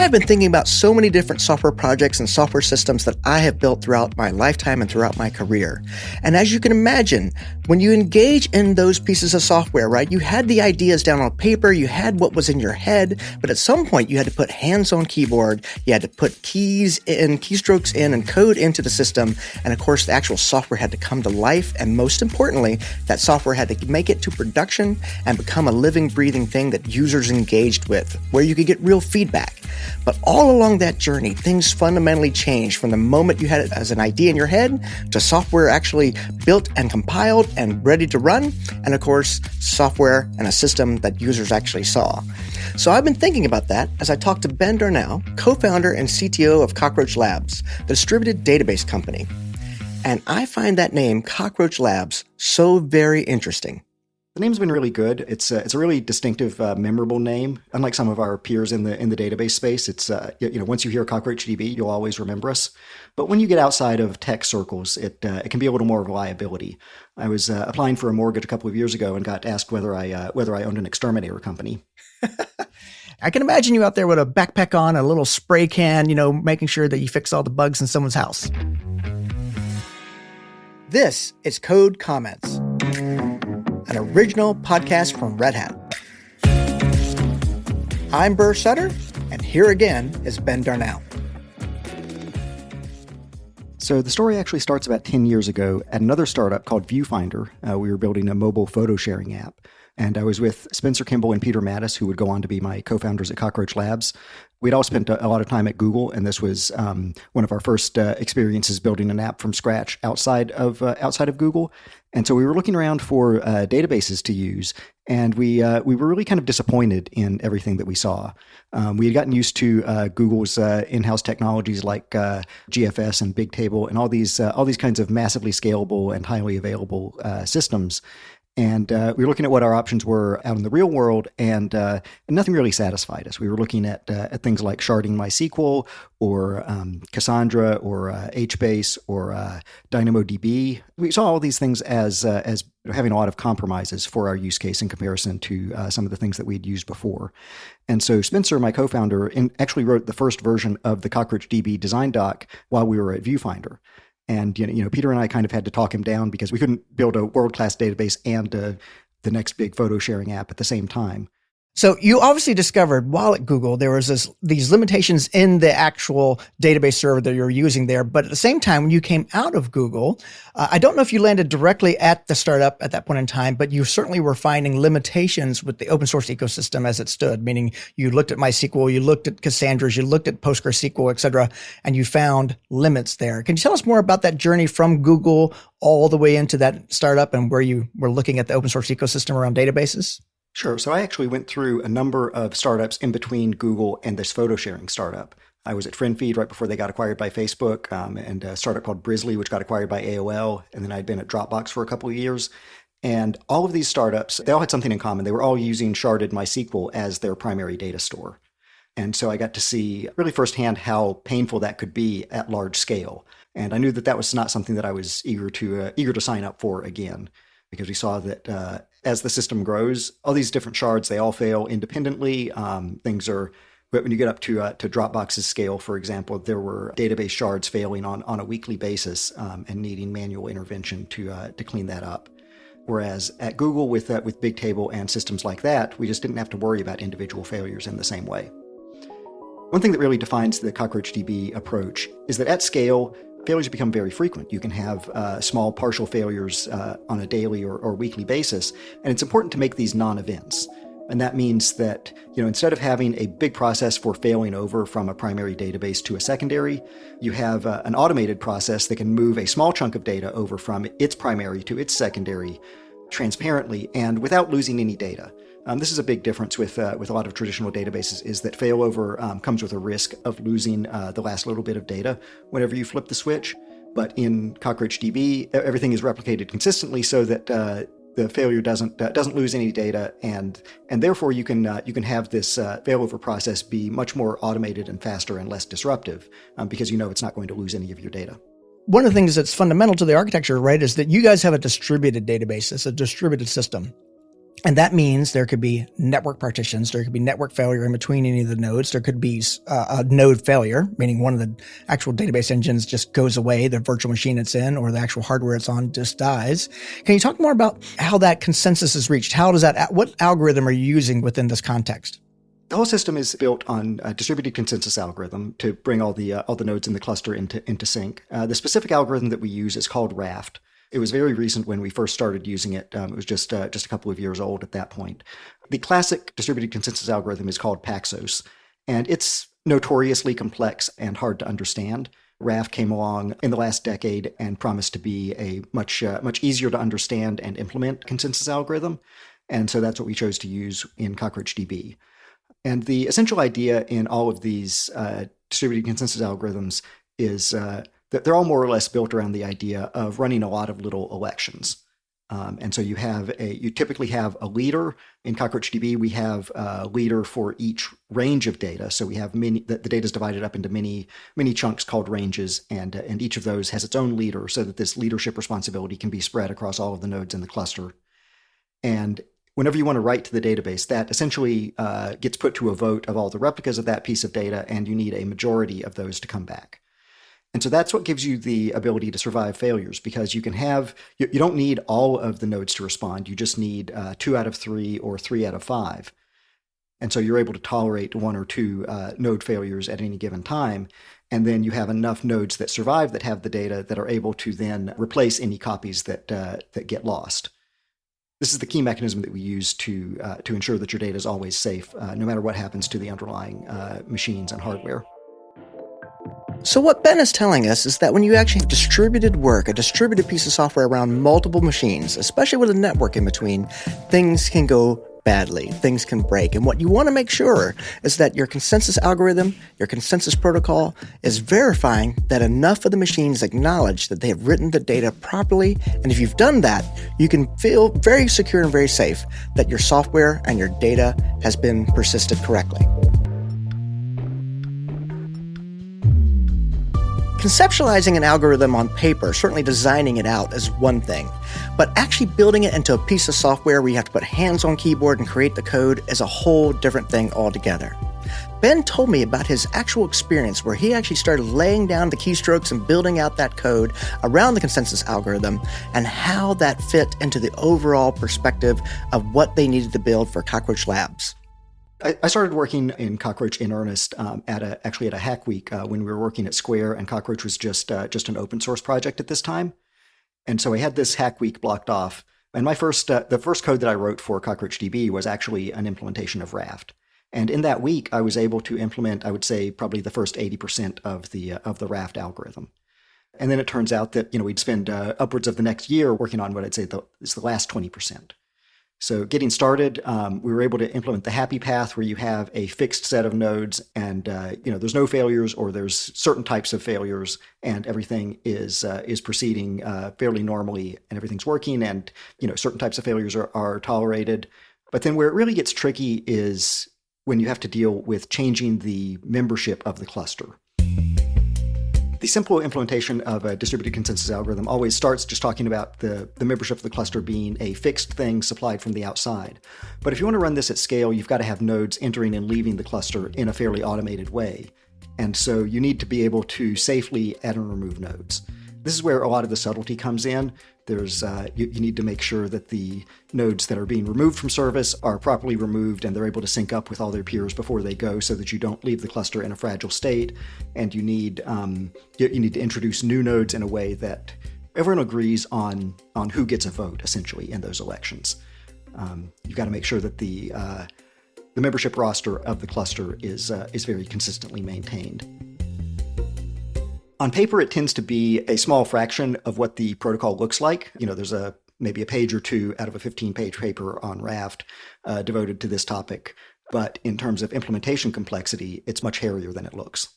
I've been thinking about so many different software projects and software systems that I have built throughout my lifetime and throughout my career. And as you can imagine, when you engage in those pieces of software, right, you had the ideas down on paper, you had what was in your head, but at some point you had to put hands on keyboard, you had to put keys in, keystrokes in, and code into the system. And of course, the actual software had to come to life. And most importantly, that software had to make it to production and become a living, breathing thing that users engaged with, where you could get real feedback. But all along that journey, things fundamentally changed from the moment you had it as an idea in your head to software actually built and compiled and ready to run, and of course, software and a system that users actually saw. So I've been thinking about that as I talked to Ben Darnell, co-founder and CTO of Cockroach Labs, the distributed database company. And I find that name, Cockroach Labs, so very interesting. The name's been really good. It's a really distinctive, memorable name. Unlike some of our peers in the database space, it's once you hear CockroachDB, you'll always remember us. But when you get outside of tech circles, it can be a little more of a liability. I was applying for a mortgage a couple of years ago and got asked whether I owned an exterminator company. I can imagine you out there with a backpack on, a little spray can, making sure that you fix all the bugs in someone's house. This is Code Comments, an original podcast from Red Hat. I'm Burr Sutter, and here again is Ben Darnell. So the story actually starts about 10 years ago at another startup called Viewfinder. We were building a mobile photo sharing app. And I was with Spencer Kimball and Peter Mattis, who would go on to be my co-founders at Cockroach Labs. We'd all spent a lot of time at Google, and this was one of our first experiences building an app from scratch outside of Google. And so we were looking around for databases to use, and we were really kind of disappointed in everything that we saw. We had gotten used to Google's in-house technologies like GFS and Bigtable and all these kinds of massively scalable and highly available systems. And we were looking at what our options were out in the real world, and nothing really satisfied us. We were looking at things like sharding MySQL or Cassandra or HBase or DynamoDB. We saw all these things as having a lot of compromises for our use case in comparison to some of the things that we'd used before. And so Spencer, my co-founder, actually wrote the first version of the CockroachDB design doc while we were at Viewfinder. And Peter and I kind of had to talk him down because we couldn't build a world-class database and the next big photo sharing app at the same time. So you obviously discovered while at Google, there was these limitations in the actual database server that you're using there. But at the same time, when you came out of Google, I don't know if you landed directly at the startup at that point in time, but you certainly were finding limitations with the open source ecosystem as it stood, meaning you looked at MySQL, you looked at Cassandra, you looked at PostgreSQL, et cetera, and you found limits there. Can you tell us more about that journey from Google all the way into that startup and where you were looking at the open source ecosystem around databases? Sure. So I actually went through a number of startups in between Google and this photo sharing startup. I was at FriendFeed right before they got acquired by Facebook, and a startup called Brizzly, which got acquired by AOL. And then I'd been at Dropbox for a couple of years. And all of these startups, they all had something in common. They were all using sharded MySQL as their primary data store. And so I got to see really firsthand how painful that could be at large scale. And I knew that was not something that I was eager to sign up for again, because we saw that as the system grows, all these different shards, they all fail independently. But when you get up to Dropbox's scale, for example, there were database shards failing on a weekly basis and needing manual intervention to clean that up. Whereas at Google with Bigtable and systems like that, we just didn't have to worry about individual failures in the same way. One thing that really defines the CockroachDB approach is that at scale, failures become very frequent. You can have small partial failures on a daily or weekly basis, and it's important to make these non-events. And that means that instead of having a big process for failing over from a primary database to a secondary, you have an automated process that can move a small chunk of data over from its primary to its secondary transparently and without losing any data. This is a big difference with a lot of traditional databases, is that failover comes with a risk of losing the last little bit of data whenever you flip the switch. But in CockroachDB, everything is replicated consistently so that the failure doesn't lose any data, and therefore you can have this failover process be much more automated and faster and less disruptive because it's not going to lose any of your data. One of the things that's fundamental to the architecture, right, is that you guys have a distributed database. It's a distributed system. And that means there could be network partitions. There could be network failure in between any of the nodes. There could be a node failure, meaning one of the actual database engines just goes away, the virtual machine it's in, or the actual hardware it's on just dies. Can you talk more about how that consensus is reached? What algorithm are you using within this context? The whole system is built on a distributed consensus algorithm to bring all the nodes in the cluster into sync. The specific algorithm that we use is called Raft. It was very recent when we first started using it. It was just a couple of years old at that point. The classic distributed consensus algorithm is called Paxos, and it's notoriously complex and hard to understand. Raft came along in the last decade and promised to be a much easier to understand and implement consensus algorithm, and so that's what we chose to use in CockroachDB. And the essential idea in all of these distributed consensus algorithms is that they're all more or less built around the idea of running a lot of little elections. And so you typically have a leader. In CockroachDB, we have a leader for each range of data. So we have the data is divided up into many chunks called ranges, and each of those has its own leader so that this leadership responsibility can be spread across all of the nodes in the cluster. And whenever you want to write to the database, that essentially gets put to a vote of all the replicas of that piece of data, and you need a majority of those to come back. And so that's what gives you the ability to survive failures, because you don't need all of the nodes to respond. You just need 2 out of 3 or 3 out of 5. And so you're able to tolerate 1 or 2 node failures at any given time. And then you have enough nodes that survive that have the data that are able to then replace any copies that get lost. This is the key mechanism that we use to ensure that your data is always safe, no matter what happens to the underlying machines and hardware. So what Ben is telling us is that when you actually have distributed work, a distributed piece of software around multiple machines, especially with a network in between, things can go badly, things can break. And what you want to make sure is that your consensus algorithm, your consensus protocol is verifying that enough of the machines acknowledge that they have written the data properly. And if you've done that, you can feel very secure and very safe that your software and your data has been persisted correctly. Conceptualizing an algorithm on paper, certainly designing it out, is one thing. But actually building it into a piece of software where you have to put hands on keyboard and create the code is a whole different thing altogether. Ben told me about his actual experience where he actually started laying down the keystrokes and building out that code around the consensus algorithm and how that fit into the overall perspective of what they needed to build for Cockroach Labs. I started working in Cockroach in earnest at a hack week when we were working at Square, and Cockroach was just an open source project at this time. And so I had this hack week blocked off. And the first code that I wrote for CockroachDB was actually an implementation of Raft. And in that week, I was able to implement, I would say, probably the first 80% of the Raft algorithm. And then it turns out that we'd spend upwards of the next year working on what I'd say is the last 20%. So getting started, we were able to implement the happy path where you have a fixed set of nodes and, there's no failures or there's certain types of failures and everything is proceeding fairly normally and everything's working and, certain types of failures are tolerated. But then where it really gets tricky is when you have to deal with changing the membership of the cluster. The simple implementation of a distributed consensus algorithm always starts just talking about the membership of the cluster being a fixed thing supplied from the outside. But if you want to run this at scale, you've got to have nodes entering and leaving the cluster in a fairly automated way. And so you need to be able to safely add and remove nodes. This is where a lot of the subtlety comes in. There's you need to make sure that the nodes that are being removed from service are properly removed and they're able to sync up with all their peers before they go so that you don't leave the cluster in a fragile state. And you need to introduce new nodes in a way that everyone agrees on who gets a vote, essentially, in those elections. You've got to make sure that the membership roster of the cluster is very consistently maintained. On paper, it tends to be a small fraction of what the protocol looks like. There's maybe a page or two out of a 15-page paper on Raft devoted to this topic. But in terms of implementation complexity, it's much hairier than it looks.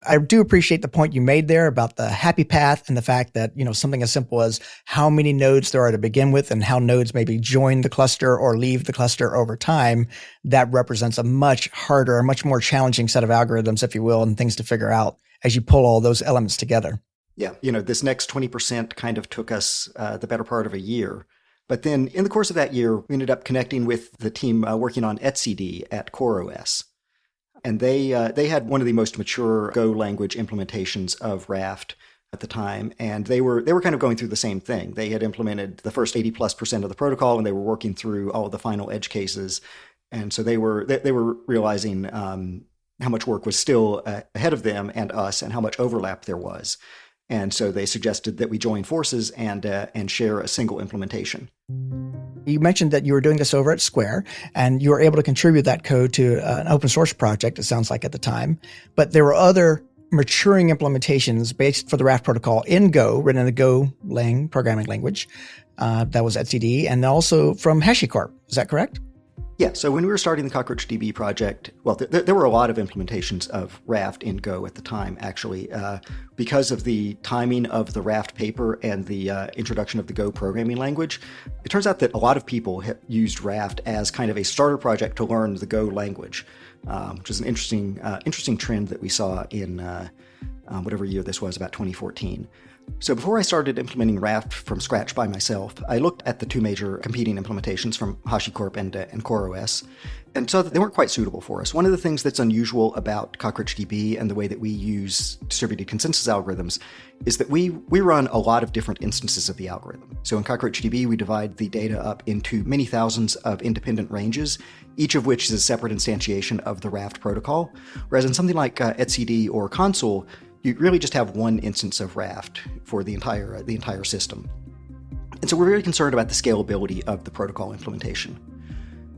I do appreciate the point you made there about the happy path and the fact that, something as simple as how many nodes there are to begin with and how nodes maybe join the cluster or leave the cluster over time, that represents a much harder, a much more challenging set of algorithms, if you will, and things to figure out as you pull all those elements together. Yeah, this next 20% kind of took us the better part of a year. But then in the course of that year, we ended up connecting with the team working on etcd at CoreOS. And they had one of the most mature Go language implementations of Raft at the time, and they were kind of going through the same thing. They had implemented the first 80+% of the protocol, and they were working through all of the final edge cases. And so they were realizing how much work was still ahead of them and us, and how much overlap there was. And so they suggested that we join forces and share a single implementation. You mentioned that you were doing this over at Square, and you were able to contribute that code to an open source project, it sounds like at the time. But there were other maturing implementations based for the Raft protocol in Go, written in the Golang programming language. That was etcd, and also from HashiCorp. Is that correct? Yeah, so when we were starting the CockroachDB project, well, there were a lot of implementations of Raft in Go at the time, actually, because of the timing of the Raft paper and the introduction of the Go programming language. It turns out that a lot of people used Raft as kind of a starter project to learn the Go language, which is an interesting trend that we saw in whatever year this was, about 2014. So before I started implementing Raft from scratch by myself, I looked at the two major competing implementations from HashiCorp and CoreOS, and saw that they weren't quite suitable for us. One of the things that's unusual about CockroachDB and the way that we use distributed consensus algorithms is that we run a lot of different instances of the algorithm. So in CockroachDB, we divide the data up into many thousands of independent ranges, each of which is a separate instantiation of the Raft protocol, whereas in something like etcd or Console, you really just have one instance of Raft for the entire system. And so we're very concerned about the scalability of the protocol implementation.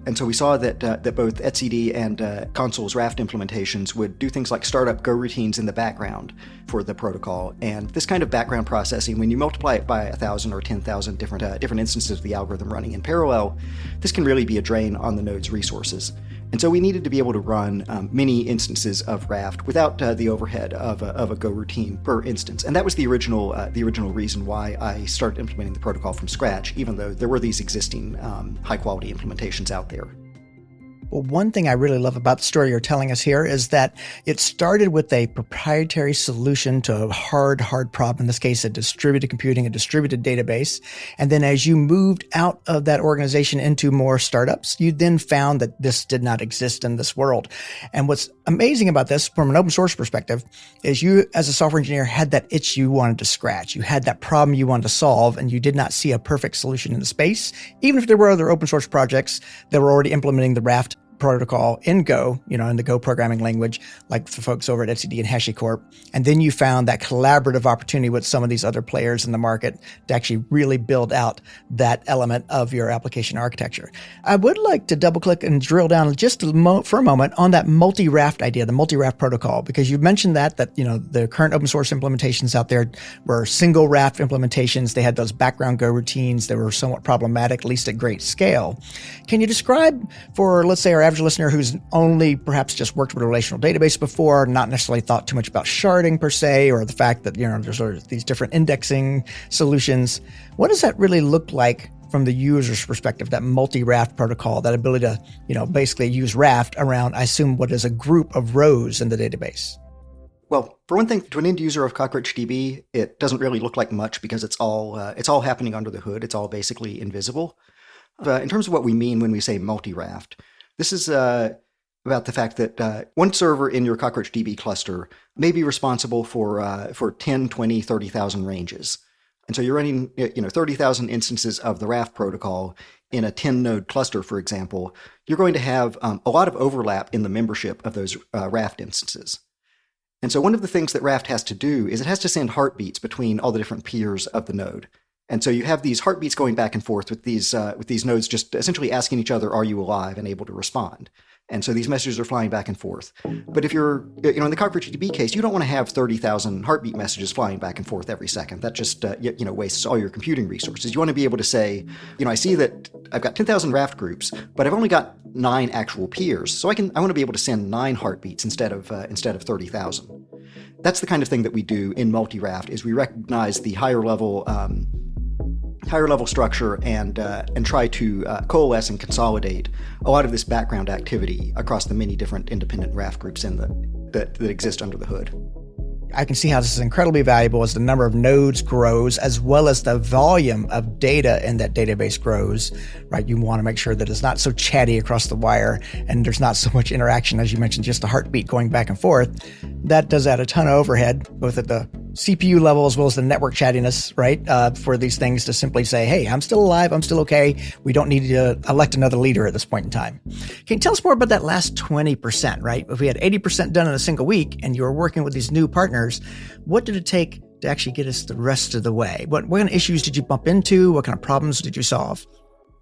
And so we saw that both etcd and Console's Raft implementations would do things like start up Go routines in the background for the protocol. And this kind of background processing, when you multiply it by 1,000 or 10,000 different instances of the algorithm running in parallel, this can really be a drain on the node's resources. And so we needed to be able to run many instances of Raft without the overhead of a Go routine per instance. And that was the original reason why I started implementing the protocol from scratch, even though there were these existing high-quality implementations out there. Well, one thing I really love about the story you're telling us here is that it started with a proprietary solution to a hard problem, in this case, a distributed computing, a distributed database. And then as you moved out of that organization into more startups, you then found that this did not exist in this world. And what's amazing about this from an open source perspective is you, as a software engineer, had that itch you wanted to scratch. You had that problem you wanted to solve, and you did not see a perfect solution in the space, even if there were other open source projects that were already implementing the Raft protocol in Go, in the Go programming language, like the folks over at etcd and HashiCorp. And then you found that collaborative opportunity with some of these other players in the market to actually really build out that element of your application architecture. I would like to double click and drill down just for a moment on that multi-Raft idea, the multi-Raft protocol, because you mentioned that the current open source implementations out there were single Raft implementations. They had those background Go routines that were somewhat problematic, at least at great scale. Can you describe for, let's say, our average listener who's only perhaps just worked with a relational database before, not necessarily thought too much about sharding per se, or the fact that there's sort of these different indexing solutions. What does that really look like from the user's perspective, that multi-Raft protocol, that ability to basically use Raft around, I assume, what is a group of rows in the database? Well, for one thing, to an end user of CockroachDB, it doesn't really look like much because it's all happening under the hood. It's all basically invisible. In terms of what we mean when we say multi-Raft, this is about the fact that one server in your CockroachDB cluster may be responsible for 10, 20, 30,000 ranges. And so you're running 30,000 instances of the Raft protocol in a 10-node cluster, for example. You're going to have a lot of overlap in the membership of those Raft instances. And so one of the things that Raft has to do is it has to send heartbeats between all the different peers of the node. And so you have these heartbeats going back and forth with these nodes just essentially asking each other, are you alive, and able to respond. And so these messages are flying back and forth. But if you're, in the CockroachDB case, you don't want to have 30,000 heartbeat messages flying back and forth every second. That just, wastes all your computing resources. You want to be able to say, I see that I've got 10,000 Raft groups, but I've only got 9 actual peers. So I want to be able to send 9 heartbeats instead of 30,000. That's the kind of thing that we do in multi-Raft, is we recognize the higher level structure and try to coalesce and consolidate a lot of this background activity across the many different independent Raft groups that exist under the hood. I can see how this is incredibly valuable as the number of nodes grows, as well as the volume of data in that database grows, right? You want to make sure that it's not so chatty across the wire and there's not so much interaction, as you mentioned, just a heartbeat going back and forth. That does add a ton of overhead, both at the CPU level as well as the network chattiness, right? For these things to simply say, hey, I'm still alive, I'm still okay. We don't need to elect another leader at this point in time. Can you tell us more about that last 20%, right? If we had 80% done in a single week and you were working with these new partners, what did it take to actually get us the rest of the way? What kind of issues did you bump into? What kind of problems did you solve?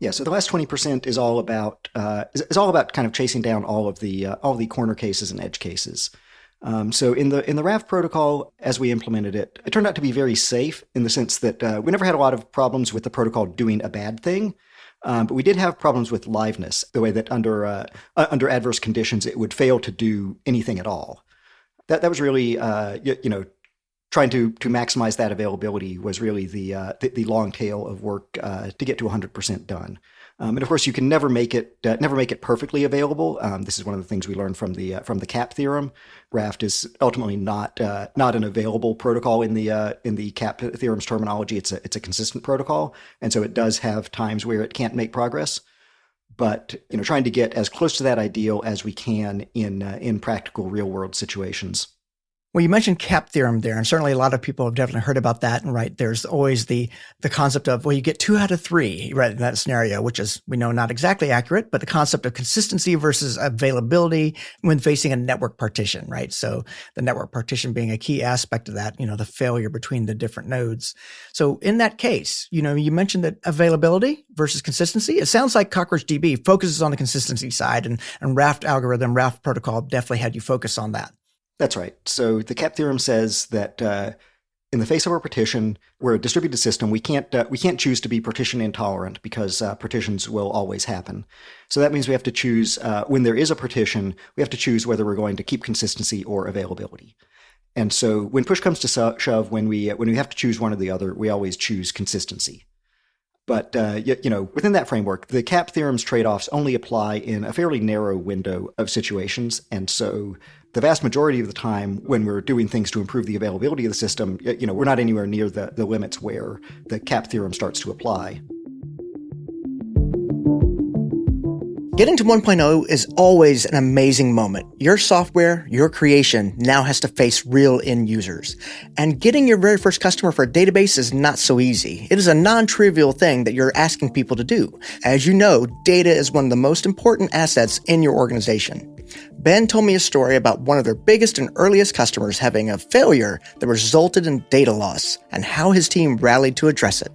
Yeah, so the last 20% is all about kind of chasing down all the corner cases and edge cases. So in the Raft protocol, as we implemented it, it turned out to be very safe in the sense that we never had a lot of problems with the protocol doing a bad thing, but we did have problems with liveness, the way that under adverse conditions it would fail to do anything at all. That was really trying to maximize that availability was really the long tail of work to get to 100% done. And of course, you can never make it perfectly available. This is one of the things we learned from the CAP theorem. Raft is ultimately not an available protocol in the CAP theorem's terminology. It's a consistent protocol, and so it does have times where it can't make progress. But trying to get as close to that ideal as we can in practical real world situations. Well, you mentioned CAP theorem there, and certainly a lot of people have definitely heard about that. And right, there's always the concept of, well, you get 2 out of 3, right, in that scenario, which is, we know, not exactly accurate, but the concept of consistency versus availability when facing a network partition, right? So the network partition being a key aspect of that, the failure between the different nodes. So in that case, you mentioned that availability versus consistency. It sounds like CockroachDB focuses on the consistency side, and Raft protocol definitely had you focus on that. That's right. So the CAP theorem says that in the face of our partition, we're a distributed system. We can't choose to be partition intolerant because partitions will always happen. So that means we have to choose when there is a partition. We have to choose whether we're going to keep consistency or availability. And so when push comes to shove, when we have to choose one or the other, we always choose consistency. But within that framework, the CAP theorem's trade-offs only apply in a fairly narrow window of situations, and so the vast majority of the time when we're doing things to improve the availability of the system, we're not anywhere near the limits where the CAP theorem starts to apply. Getting to 1.0 is always an amazing moment. Your software, your creation, now has to face real end users. And getting your very first customer for a database is not so easy. It is a non-trivial thing that you're asking people to do. As you know, data is one of the most important assets in your organization. Ben told me a story about one of their biggest and earliest customers having a failure that resulted in data loss, and how his team rallied to address it.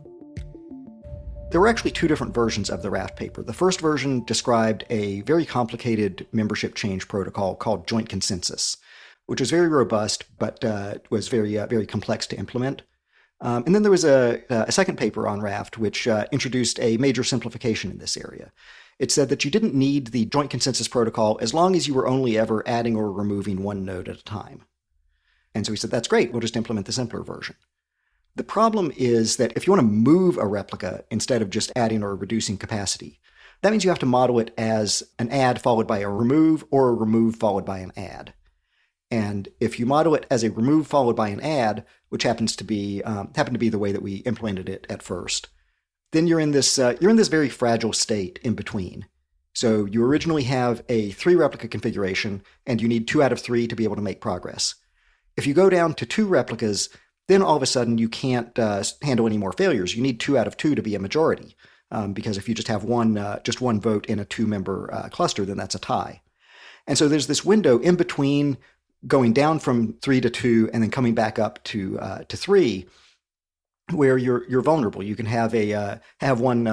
There were actually 2 different versions of the Raft paper. The first version described a very complicated membership change protocol called joint consensus, which was very robust, but was very complex to implement. And then there was a second paper on Raft, which introduced a major simplification in this area. It said that you didn't need the joint consensus protocol as long as you were only ever adding or removing one node at a time. And so we said, that's great, we'll just implement the simpler version. The problem is that if you want to move a replica instead of just adding or reducing capacity, that means you have to model it as an add followed by a remove, or a remove followed by an add. And if you model it as a remove followed by an add, which happened to be the way that we implemented it at first, then you're in this very fragile state in between. So you originally have a 3 replica configuration, and you need 2 out of 3 to be able to make progress. If you go down to 2 replicas, then all of a sudden you can't handle any more failures. You need 2 out of 2 to be a majority, because if you just have one vote in a 2-member cluster, then that's a tie. And so there's this window in between going down from 3 to 2 and then coming back up to 3, where you're vulnerable. You can have one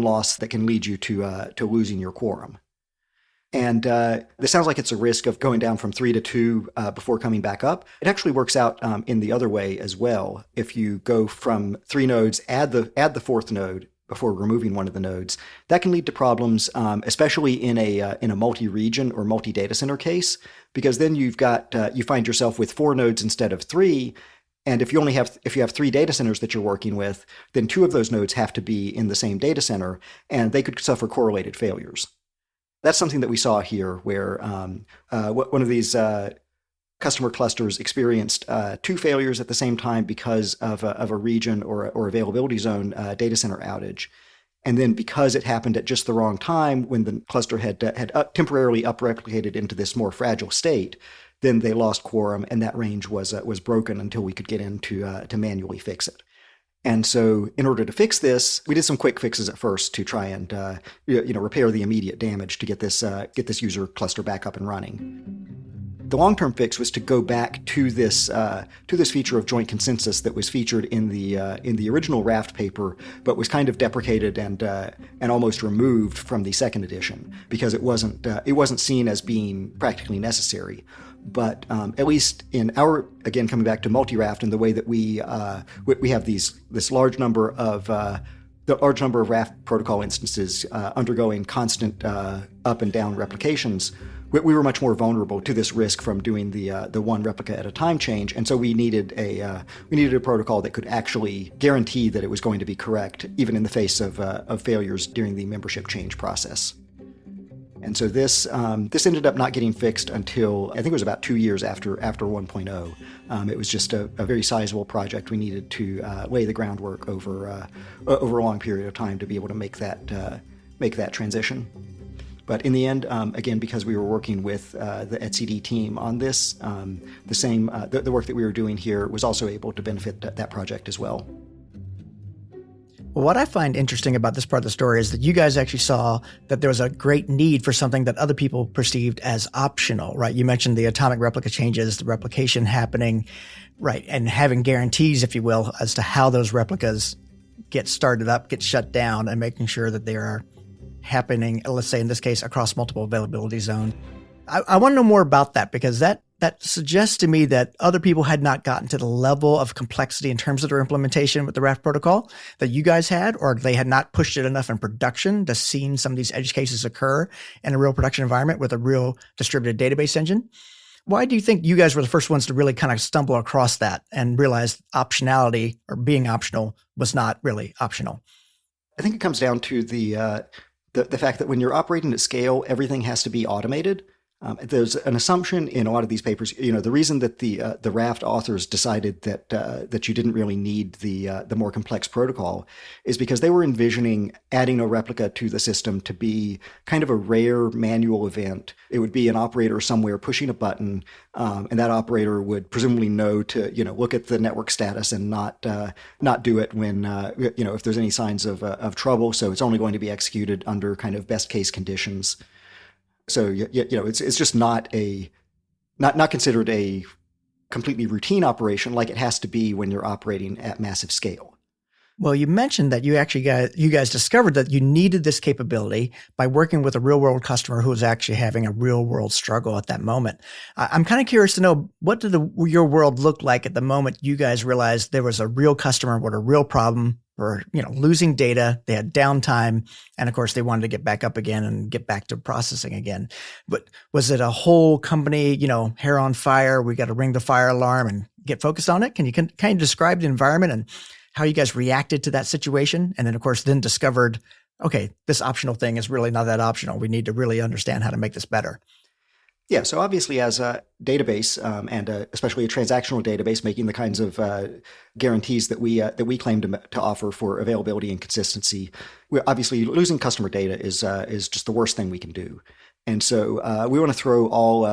loss that can lead you to losing your quorum. And this sounds like it's a risk of going down from 3 to 2 before coming back up. It actually works out in the other way as well. If you go from 3 nodes, add the 4th node before removing one of the nodes, that can lead to problems, especially in a multi-region or multi-data center case, because then you find yourself with 4 nodes instead of 3. And if you have 3 data centers that you're working with, then 2 of those nodes have to be in the same data center, and they could suffer correlated failures. That's something that we saw here, where one of these customer clusters experienced two failures at the same time because of a region or availability zone data center outage. And then because it happened at just the wrong time when the cluster had temporarily up-replicated into this more fragile state, then they lost quorum, and that range was broken until we could get in to manually fix it. And so in order to fix this, we did some quick fixes at first to try and repair the immediate damage to get this user cluster back up and running. The long-term fix was to go back to this feature of joint consensus that was featured in the original Raft paper, but was kind of deprecated and almost removed from the second edition because it wasn't seen as being practically necessary. But at least in our, again, coming back to multi-Raft and the way that we have this large number of Raft protocol instances undergoing constant up and down replications, we were much more vulnerable to this risk from doing the one replica at a time change, and so we needed a protocol that could actually guarantee that it was going to be correct, even in the face of failures during the membership change process. And so this ended up not getting fixed until I think it was about 2 years after 1.0. It was just a very sizable project. We needed to lay the groundwork over a long period of time to be able to make that transition. But in the end, again, because we were working with the etcd team on this, the work that we were doing here was also able to benefit that project as well. Well, what I find interesting about this part of the story is that you guys actually saw that there was a great need for something that other people perceived as optional, right? You mentioned the atomic replica changes, the replication happening, right, and having guarantees, if you will, as to how those replicas get started up, get shut down, and making sure that they are happening, let's say in this case, across multiple availability zones. I want to know more about that because that suggests to me that other people had not gotten to the level of complexity in terms of their implementation with the Raft protocol that you guys had, or they had not pushed it enough in production to see some of these edge cases occur in a real production environment with a real distributed database engine. Why do you think you guys were the first ones to really kind of stumble across that and realize optionality or being optional was not really optional? I think it comes down to the fact that when you're operating at scale, everything has to be automated. There's an assumption in a lot of these papers. The reason that the Raft authors decided that you didn't really need the more complex protocol is because they were envisioning adding a replica to the system to be kind of a rare manual event. It would be an operator somewhere pushing a button, and that operator would presumably know to look at the network status and not do it when if there's any signs of trouble. So it's only going to be executed under kind of best case conditions. So it's just not considered a completely routine operation like it has to be when you're operating at massive scale. Well, you mentioned that you guys discovered that you needed this capability by working with a real world customer who was actually having a real world struggle at that moment. I'm kind of curious to know, what did your world look like at the moment you guys realized there was a real customer with a real problem, or losing data, they had downtime, and of course they wanted to get back up again and get back to processing again. But was it a whole company, hair on fire, we got to ring the fire alarm and get focused on it? Can you kind of describe the environment and how you guys reacted to that situation? And then of course then discovered, okay, this optional thing is really not that optional. We need to really understand how to make this better. Yeah, so obviously as a database, and especially a transactional database, making the kinds of guarantees that we claim to offer for availability and consistency, obviously losing customer data is just the worst thing we can do. And so we want to throw all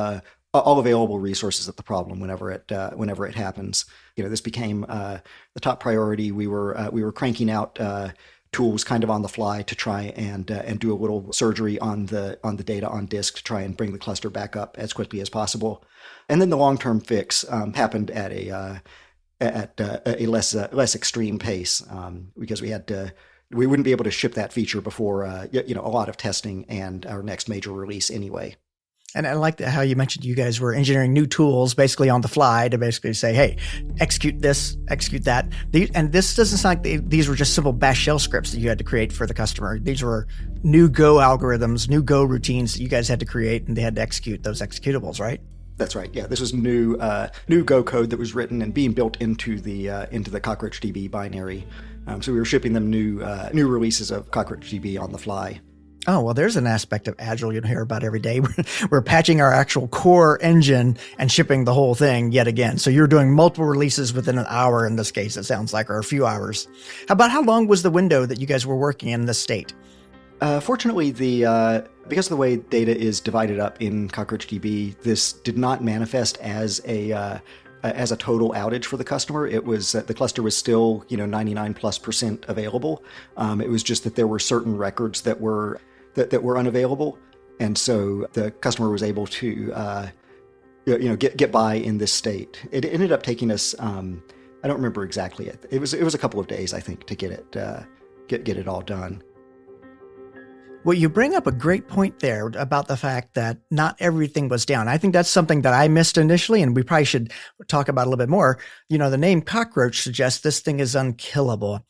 available resources at the problem whenever it happens. This became the top priority. We were cranking out tools kind of on the fly to try and do a little surgery on the data on disk to try and bring the cluster back up as quickly as possible. And then the long-term fix happened at a less extreme pace because we wouldn't be able to ship that feature before a lot of testing and our next major release anyway. And I like how you mentioned you guys were engineering new tools basically on the fly to basically say, hey, execute this, execute that. And this doesn't sound like these were just simple bash shell scripts that you had to create for the customer. These were new Go algorithms, new Go routines that you guys had to create, and they had to execute those executables, right? That's right. Yeah, this was new Go code that was written and being built into the CockroachDB binary. So we were shipping them new releases of CockroachDB on the fly. Oh, well, there's an aspect of Agile you hear about every day. We're patching our actual core engine and shipping the whole thing yet again. So you're doing multiple releases within an hour in this case, it sounds like, or a few hours. How long was the window that you guys were working in this state? Fortunately, because of the way data is divided up in CockroachDB, this did not manifest as a total outage for the customer. It was the cluster was still 99+% available. It was just that there were certain records that were unavailable, and so the customer was able to get by in this state. It ended up taking us I don't remember exactly it was a couple of days, I think, to get it all done. Well, you bring up a great point there about the fact that not everything was down. I think that's something that I missed initially, and we probably should talk about a little bit more. The name Cockroach suggests this thing is unkillable.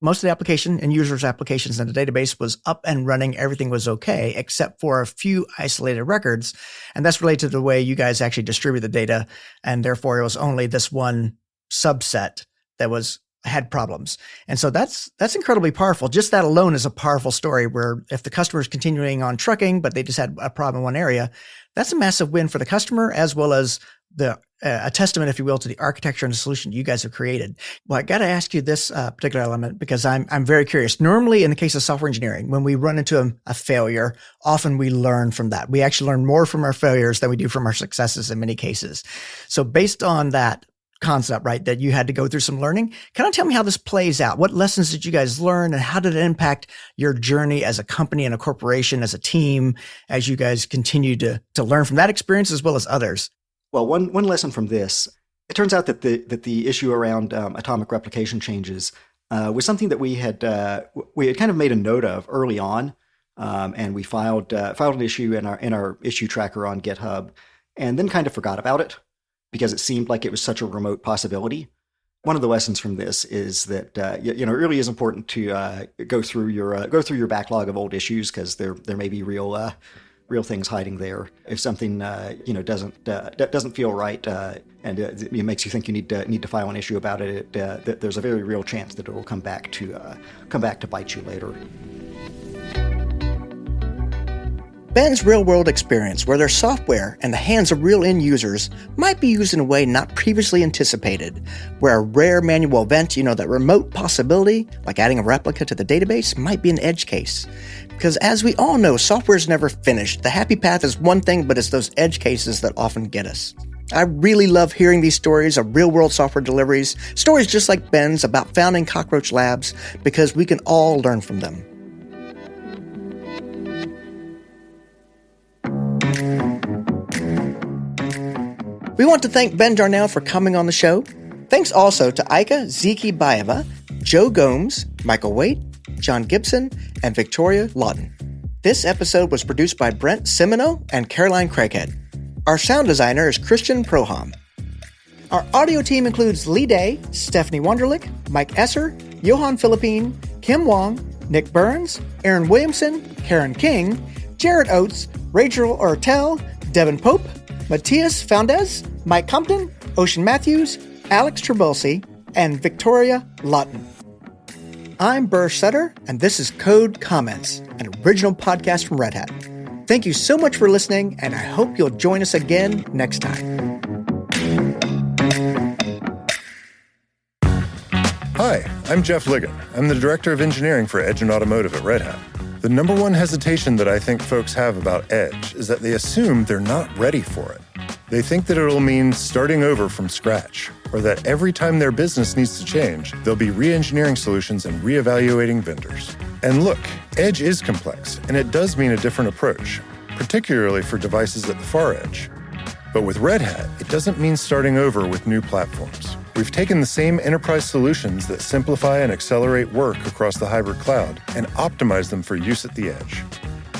Most of the application and users' applications in the database was up and running. Everything was okay, except for a few isolated records. And that's related to the way you guys actually distribute the data. And therefore, it was only this one subset that had problems. And so that's incredibly powerful. Just that alone is a powerful story where if the customer is continuing on trucking, but they just had a problem in one area, that's a massive win for the customer, as well as a testament, if you will, to the architecture and the solution you guys have created. Well, I got to ask you this particular element because I'm very curious. Normally, in the case of software engineering, when we run into a failure, often we learn from that. We actually learn more from our failures than we do from our successes in many cases. So based on that concept, right, that you had to go through some learning, kind of tell me how this plays out. What lessons did you guys learn, and how did it impact your journey as a company and a corporation, as a team, as you guys continue to learn from that experience as well as others? Well, one lesson from this, it turns out that the issue around atomic replication changes was something that we had kind of made a note of early on, and we filed an issue in our issue tracker on GitHub, and then kind of forgot about it because it seemed like it was such a remote possibility. One of the lessons from this is that it really is important to go through your backlog of old issues, because there may be real things hiding there. If something doesn't feel right and it makes you think you need to file an issue about it, there's a very real chance that it will come back to bite you later. Ben's real-world experience, where their software in the hands of real end users might be used in a way not previously anticipated, where a rare manual event, that remote possibility, like adding a replica to the database, might be an edge case. Because as we all know, software is never finished. The happy path is one thing, but it's those edge cases that often get us. I really love hearing these stories of real-world software deliveries, stories just like Ben's about founding Cockroach Labs, because we can all learn from them. We want to thank Ben Darnell for coming on the show. Thanks also to Aika Ziki-Baeva, Joe Gomes, Michael Waite, John Gibson, and Victoria Lawton. This episode was produced by Brent Semino and Caroline Craighead. Our sound designer is Christian Proham. Our audio team includes Lee Day, Stephanie Wunderlich, Mike Esser, Johan Philippine, Kim Wong, Nick Burns, Aaron Williamson, Karen King, Jared Oates, Rachel Ortel, Devin Pope, Matthias Foundez, Mike Compton, Ocean Matthews, Alex Trabulsi, and Victoria Lawton. I'm Burr Sutter, and this is Code Comments, an original podcast from Red Hat. Thank you so much for listening, and I hope you'll join us again next time. Hi, I'm Jeff Ligon. I'm the Director of Engineering for Edge and Automotive at Red Hat. The number one hesitation that I think folks have about Edge is that they assume they're not ready for it. They think that it'll mean starting over from scratch, or that every time their business needs to change, they'll be re-engineering solutions and re-evaluating vendors. And look, Edge is complex, and it does mean a different approach, particularly for devices at the far edge. But with Red Hat, it doesn't mean starting over with new platforms. We've taken the same enterprise solutions that simplify and accelerate work across the hybrid cloud and optimize them for use at the edge,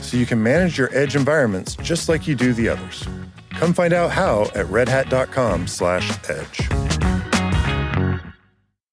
so you can manage your edge environments just like you do the others. Come find out how at redhat.com/edge.